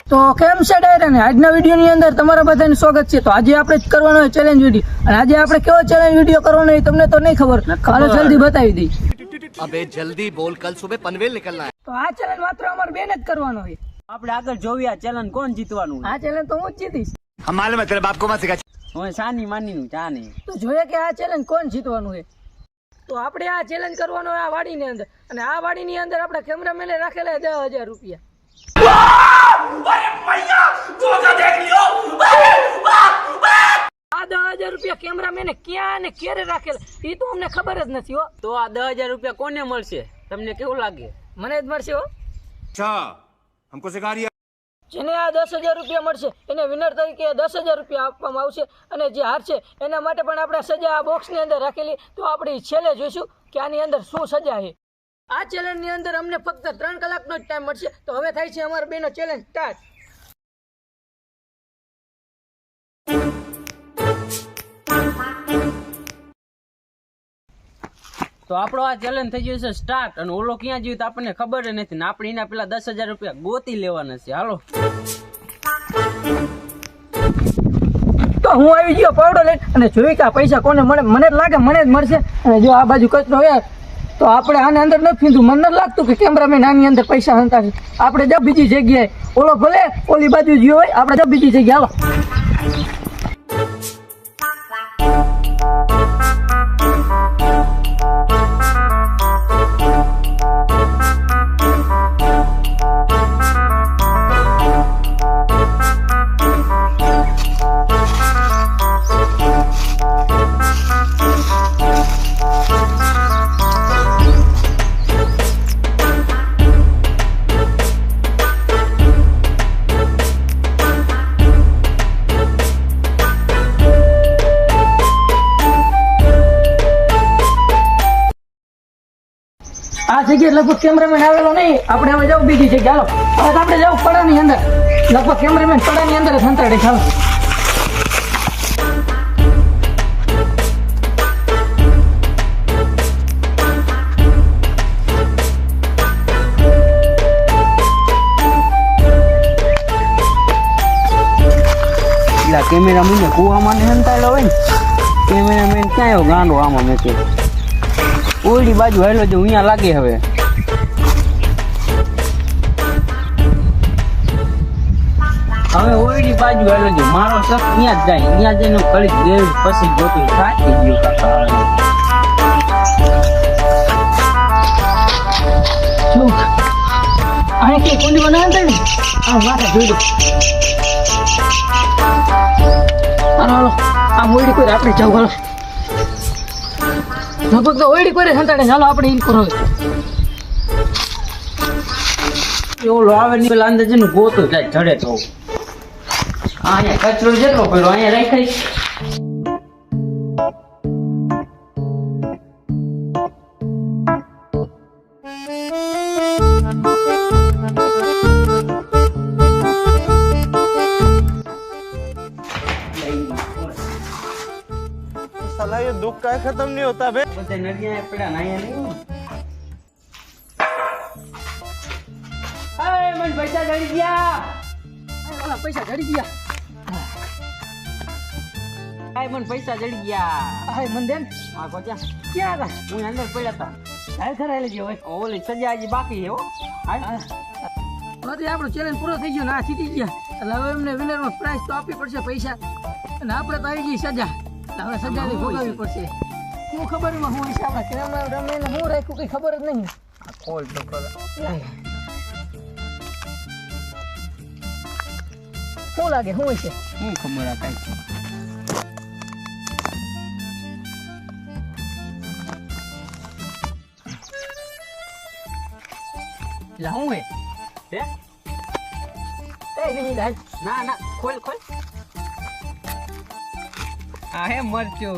તો કેમ છે ડાયરા ને આજના વિડીયો ની અંદર તમારા બધાનું સ્વાગત છે। તો આજે આપણે જ કરવાનો છે ચેલેન્જ વિડીયો, અને આજે આપણે કેવો ચેલેન્જ વિડીયો કરવાનો એ તમને તો નહીં ખબર, હાલો જલ્દી બતાવી દઈ। अबे जल्दी बोल, कल सुबह पनवेल निकलना है। તો આ ચેલેન્જ માત્ર અમારે બેન જ કરવાનો છે। આપણે આગળ જોવી આ ચેલેન્જ કોણ જીતવાનું આ ચેલેન્જ તો હું જ જીતીશ। हम मालूम है तेरे बाप को मत सिखा। હવે સાની માની નું ચા નહીં। તો જોઈએ કે આ ચેલેન્જ કોણ જીતવાનું છે। તો આપણે આ ચેલેન્જ કરવાનો આ વાડીની અંદર, અને આ વાડીની અંદર આપણા કેમેરામેને રાખેલા 10,000 રૂપિયા। આ 10,000 રૂપિયા કેમેરામેને ક્યાં અને ક્યારે રાખેલા એ તો અમને ખબર જ નથી હો। તો આ 10,000 રૂપિયા કોને મળશે તમને કેવું લાગે? મને જ મળશે હો। अच्छा हमको सिखा रही है। જેને આ 10,000 રૂપિયા મળશે એને વિનર તરીકે 10,000 રૂપિયા આપવામાં આવશે, અને જે હારશે એના માટે પણ આપણે સજા આ બોક્સની અંદર રાખેલી। તો આપણે છેલ્લે જોઈશું કે આની અંદર શું સજા છે। આ ચેલેન્જની અંદર અમને ફક્ત 3 કલાકનો જ ટાઈમ મળશે। તો હવે થાય છે અમારા બેનો ચેલેન્જ સ્ટાર્ટ। તો આપણો આ ચેલેન્જ થઈ ગયો છે સ્ટાર્ટ, અને ઓલો ક્યાં જીવ તો આપણને ખબર જ નથી ને આપણે એના પેલા 10,000 રૂપિયા ગોતી લેવાના છે। હાલો તો હું આવી ગયો પાવડો લઈને, અને જોઈ કે આ પૈસા કોને મળે। મને જ લાગે મને જ મળશે। અને જો આ બાજુ કચરો હોય તો આપણે આને અંદર નથી ફીંધું। મને નથી લાગતું કે કેમેરામેન આની અંદર પૈસા હંતા છે। આપણે જો બીજી જગ્યાએ, ઓલો ભલે ઓલી બાજુ ગયો હોય, આપણે જો બીજી જગ્યાએ હાલો। આ જગ્યાએ લગભગ કેમેરામેન આવેલો નહીં। આપણે હવે જાવ બીજી જગ્યાએ હાલો। હવે તો આપણે જાવ પડાની અંદર, લગભગ કેમેરામેન પડાની અંદર જ સંતાડે છે। હાલો પેલા કેમેરામેન કુવામાં ને હંતાયેલો હોય ને, કેમેરામેન ક્યાં આવ્યો ગાંડો આમાં મેં કે ઓલી બાજુ હેલો જો અહીંયા લાગે। હવે ઓલી બાજુ હેલો જો મારો શક અહીંયા જ જાય, અહીંયા જઈને કળી દેવ પછી ગોતું થાકી ગયો કાકા। આ કે કોની બનાવે ને આ માથે જોઈ દો। હાલો આ મોડી કોઈ આપણે જાવ હાલો। લગભગ તો ઓયડી કોઈ સંતાડે। ચાલો આપણે ઈન કરો। ઓલો આવે ને પેલા અંદર જઈને ગોતું જાય જડે તો અહીંયા કચરો જેટલો પડ્યો અહીંયા રાખાય। साला ये दुख का खत्म नहीं होता बे। બધા નદીયા પડ્યા ને અહીંયા નહીં હોય। મને પૈસા જડી ગયા। ઓલા પૈસા જડી ગયા। મને પૈસા જડી ગયા। હાય મન દેન આ કોચા ક્યાં હતા? હું અંદર પડ્યા હતા। હાલ ખરાઈ લેજો હોય। ઓલી સજા હજી બાકી છે હો। હાલ હવે આપણો ચેલેન્જ પૂરો થઈ ગયો ને આ જીતી ગયા, એટલે હવે એમને વિનરમાં પ્રાઇઝ તો આપવી પડશે પૈસા, અને આપણે તો આવી ગઈ સજા। હવે સજાની ભોગવવી પડશે। શું ખબર એમાં શું છે? આપણા કેમેરામેન શું રાખ્યું કઈ ખબર જ નહીં। ખોલ તો ખરા શું લાગે શું છે? શું ખબર આ કાંઈ શું હે? હે? નહીં લાજ ના ના ખોલ ખોલ। આ હે મરચું,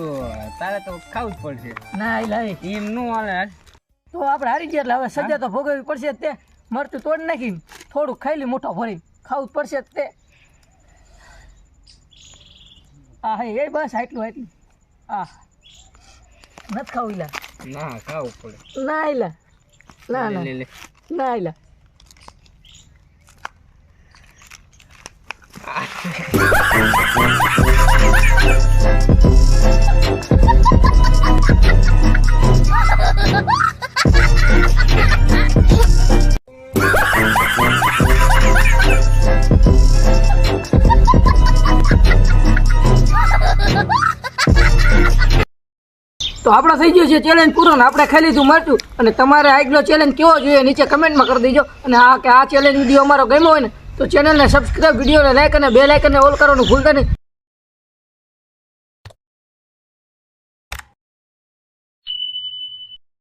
તારે તો ખાવું જ પડશે। ના લાય એમ નું હાલે। તો આપણે હારી ગયા એટલે હવે સજા તો ભોગવવી પડશે જ તે। મરચું તોડી નાખીને થોડુંક ખાઈ લી, મોટો ભરીને ખાવું જ પડશે જ તે। હા હે એ બસ આટલું। આ નથી ખાવું ઈલા? ના ખાવું પડે। ના ઈલા, ના ના લે લે ના ઈલા। તો આપણે થઈ ગયું છે ચેલેન્જ પૂરો ને આપણે ખાઈ લીધું મરચું. અને તમારે આગલો ચેલેન્જ કેવો જોઈએ નીચે કમેન્ટમાં કરી દેજો. અને આ ચેલેન્જ વિડીયો અમારો ગમ્યો હોય ને તો ચેનલને સબસ્ક્રાઇબ, વિડીયોને લાઈક અને બેલ આઇકનને ઓલ કરવાનું ભૂલતા નહીં.